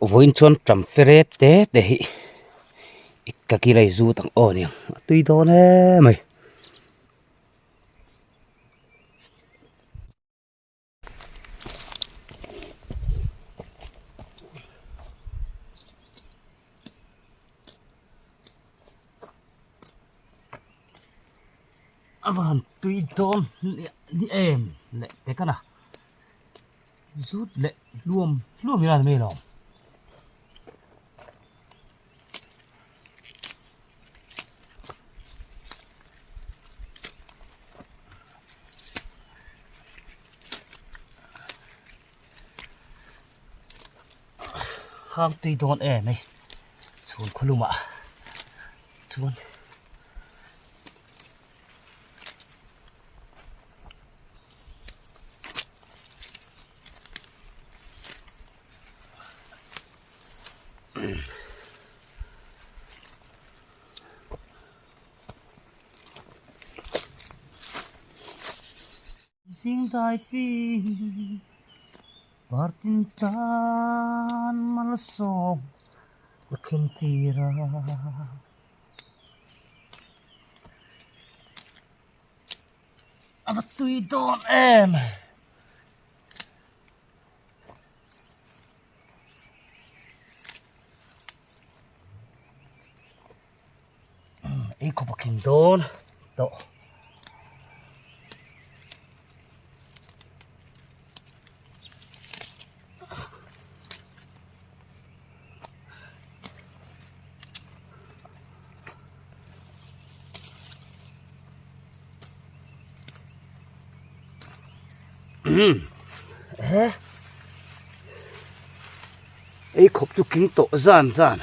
voin chuan tram feret te te hi ikaki lai zu tang o ni tui don he mai avan tui don li em le te kana rút lệ luom luom như là mê nào hang tùy đón em này xuống khô lùm ạ xuống Sing tai phi partin tan malasong lakin tira apa tui don em ko baking don to ấy khóc chú kính tổ gian gian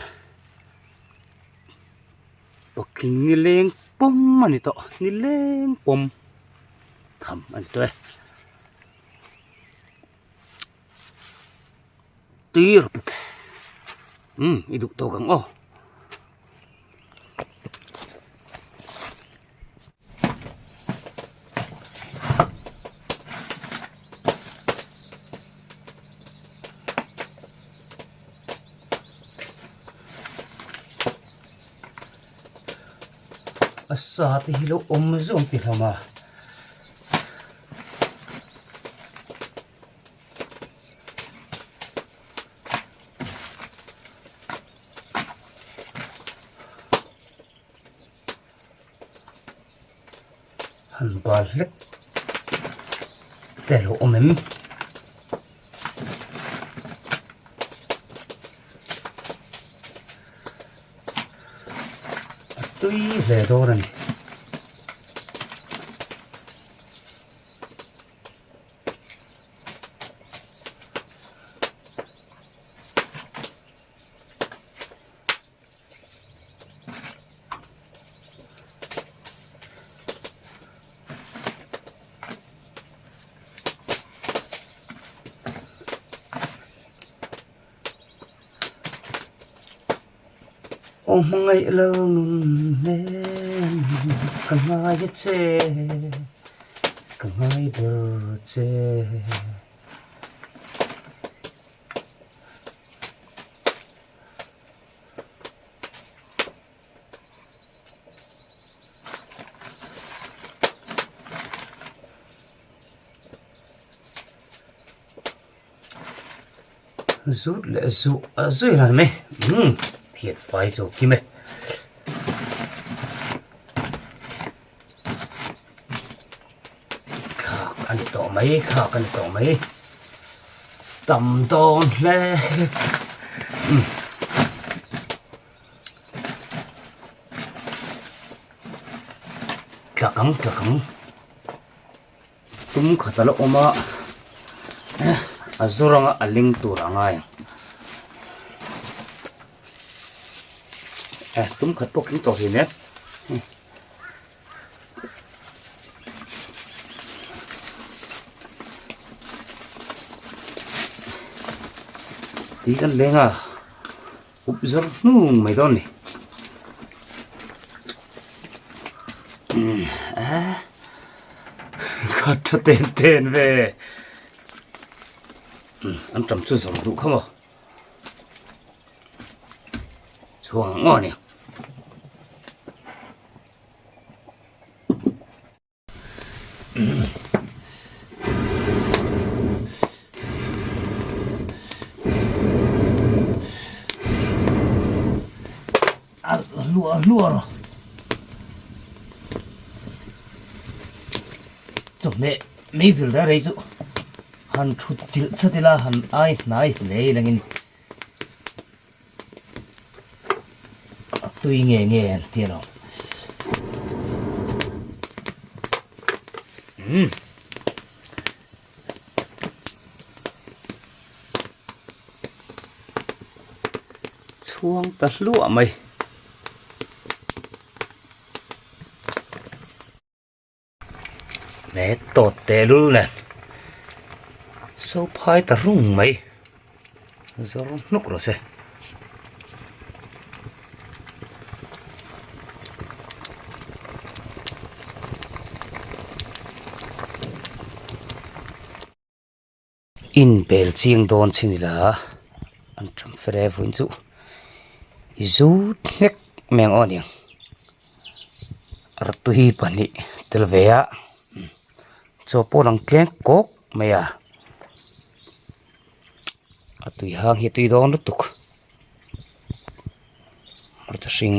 bọc kính ni lên bom mà ni tổ ni lên bom thầm anh tôi tí rồi ý đục tổ gắng ô asa ti hilo zoom ti hama han balik telo omem tui le doran ngày lưng nên cần ai chê cần ai bờ chê rút lệ dụ ở dưới là mày thiệt phải rồi kia mày anh tổ mấy khóc anh tổ mấy tầm tôn lê cả cắn tum khata lo oma azuranga aling turangai tum khat pok king to hi ne tí kan lenga up zor nung mai don ni khát cho tên về ăn trầm chưa sống đủ không à chuồng ngon nè lúa rồi chỗ mẹ mấy việc đã đấy chứ hắn chút chịu cho thì là hắn ai này lấy là nghìn tuy nghe tiền rồi xuống tật lúa mày mẹ tọt tè luôn nè số phai ta rung mày giờ nút rồi xe in bel chiang don chini la an tram fre vuin chu zu nek meng on yang ar tu hi pani tel vea cho po lang tleng kok maya atui hang hi tui don lutuk ar ta sing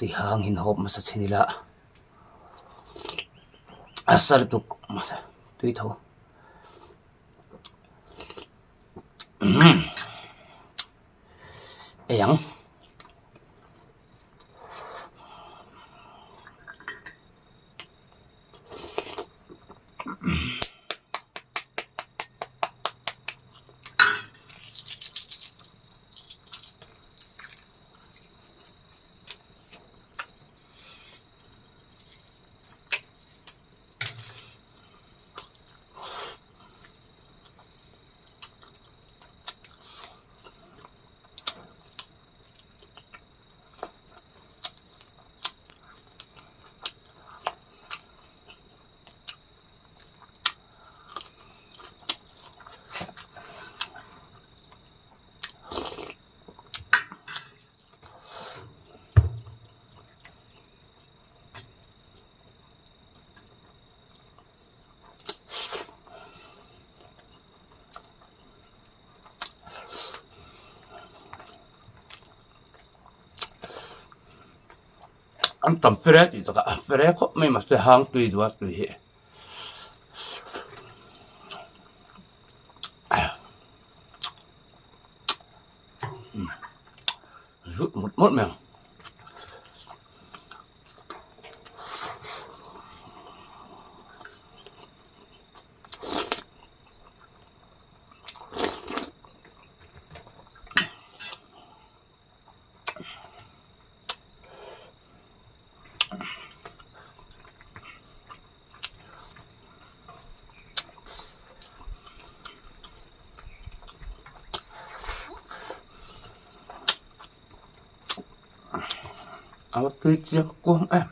tui hang hin hop masa chini la asar tuk masa tui tho yang ăn tầm phê thì tất cả phê có mấy mà sẽ hang tùy rồi tùy hệ rút một mèo áo tươi chiếc cuống em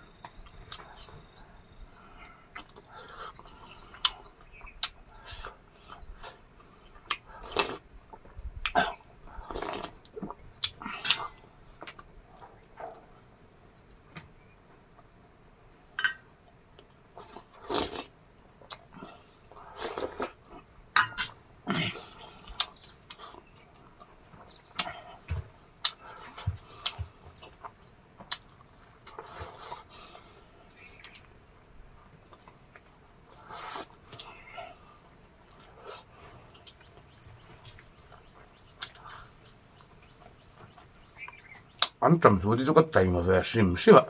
ăn tầm xuống thì cho có tay mà về xìm xí ạ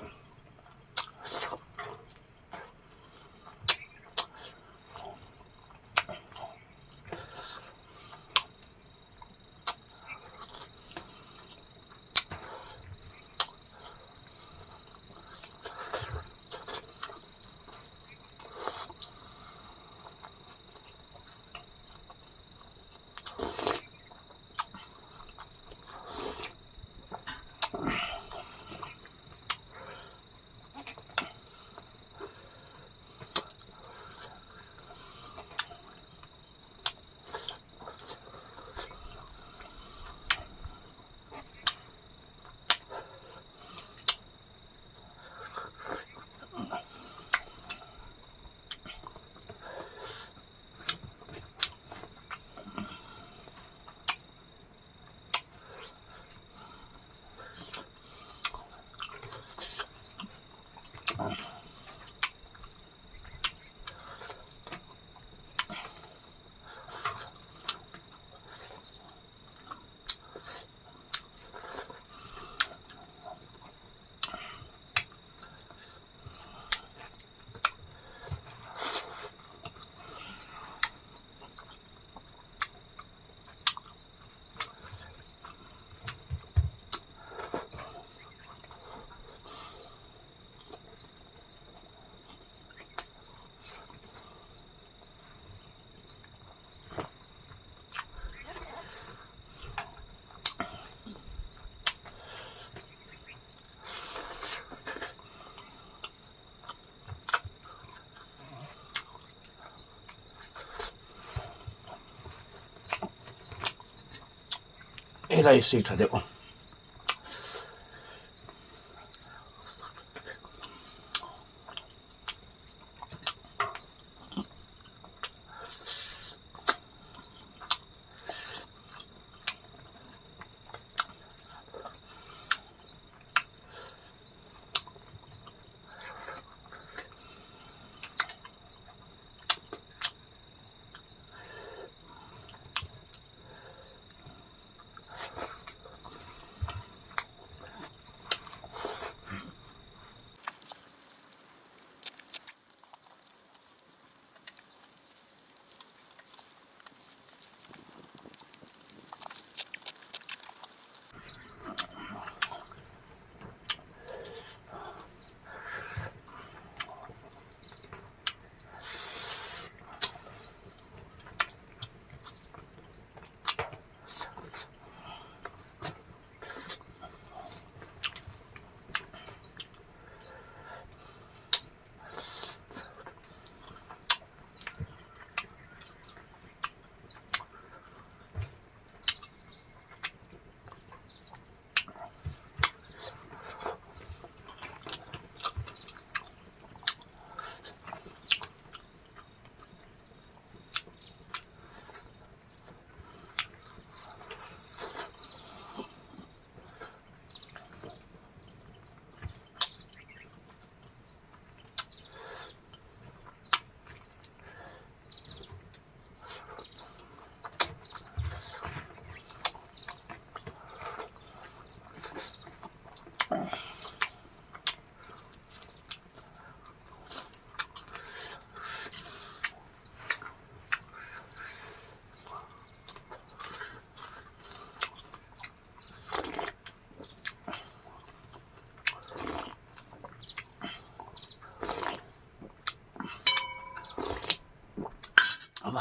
lại suy thật đấy.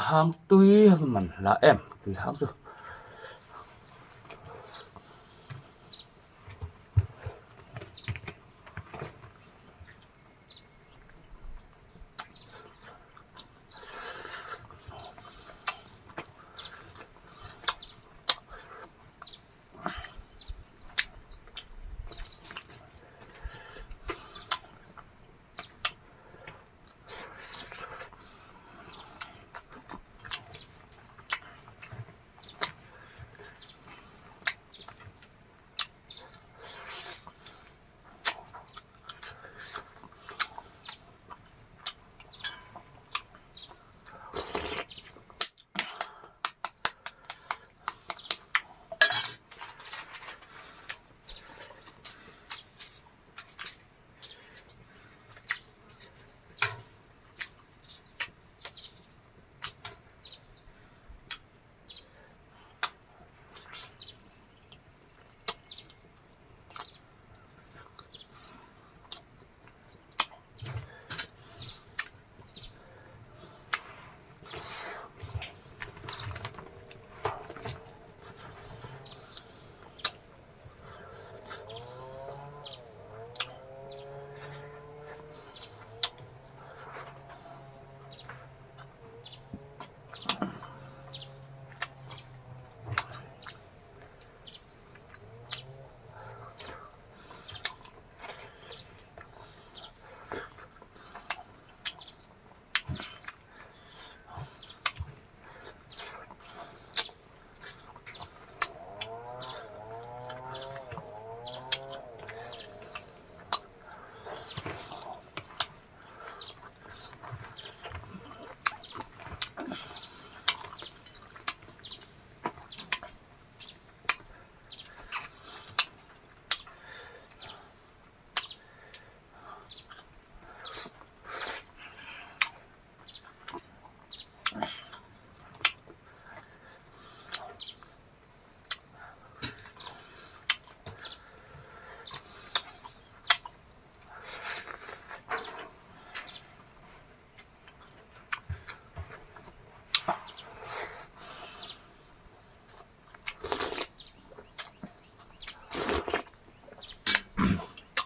Hang tuy mình là em tuy hang rồi.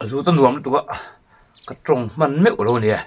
Dù tân nuông tụi cái trồng mình mẹo luôn nè.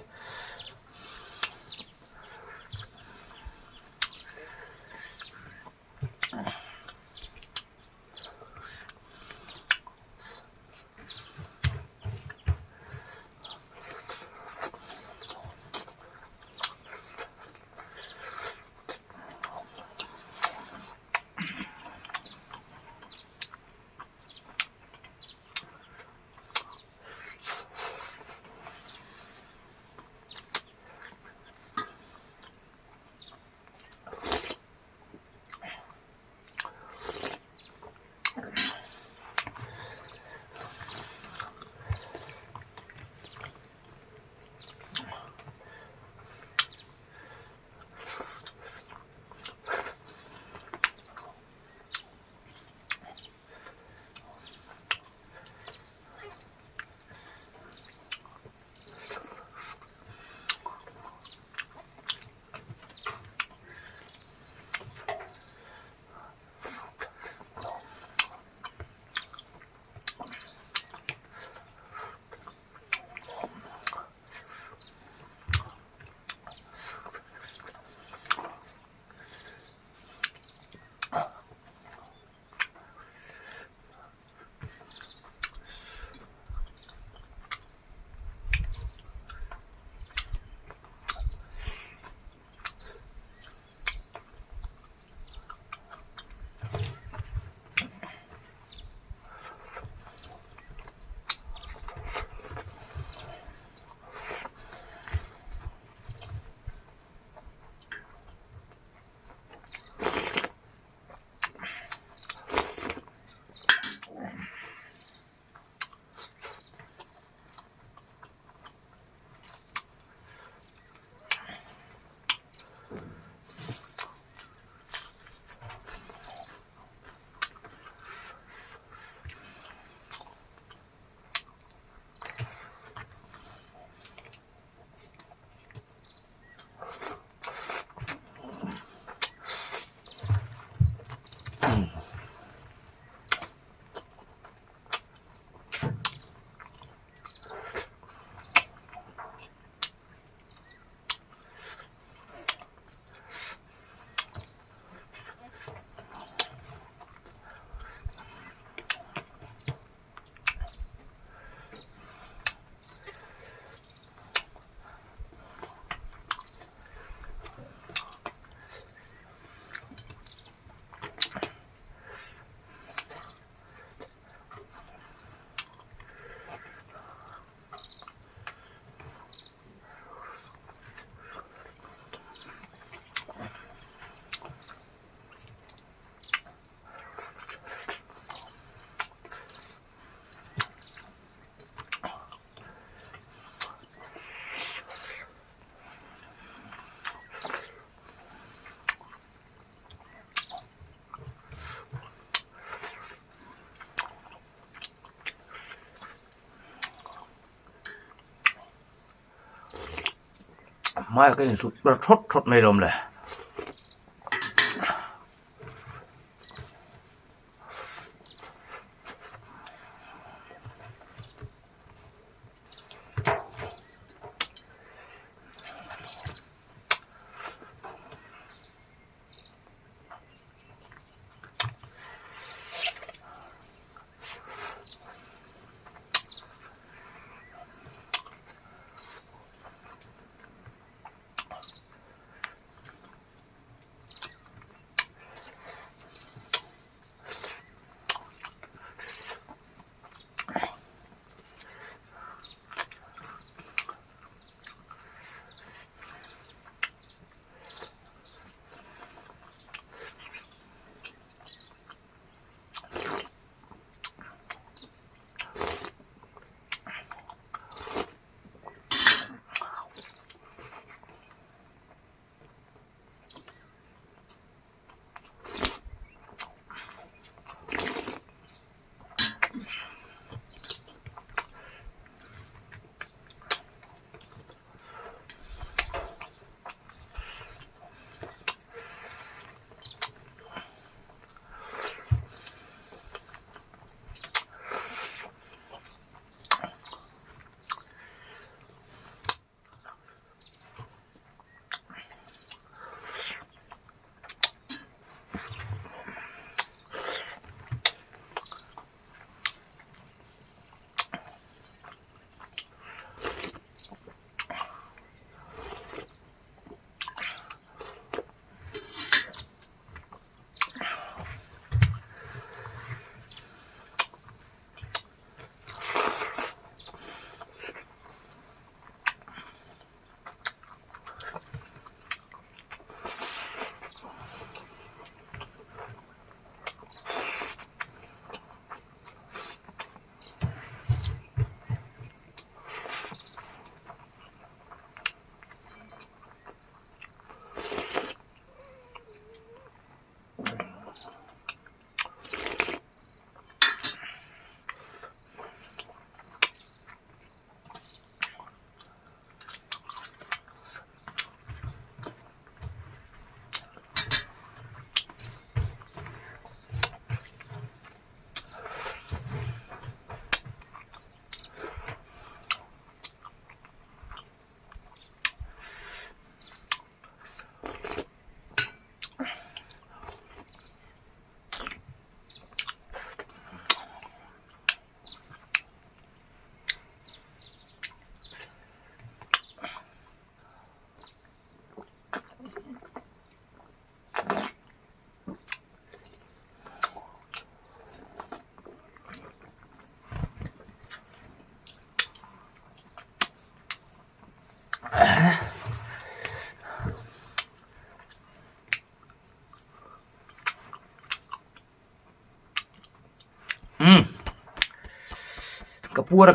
mai cái hình sụt thốt thốt mây lồm này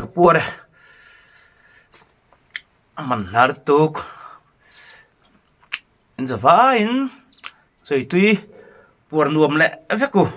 kapua deh man hartuk in the vine rồi tuy buồn nuông lẹ phép cô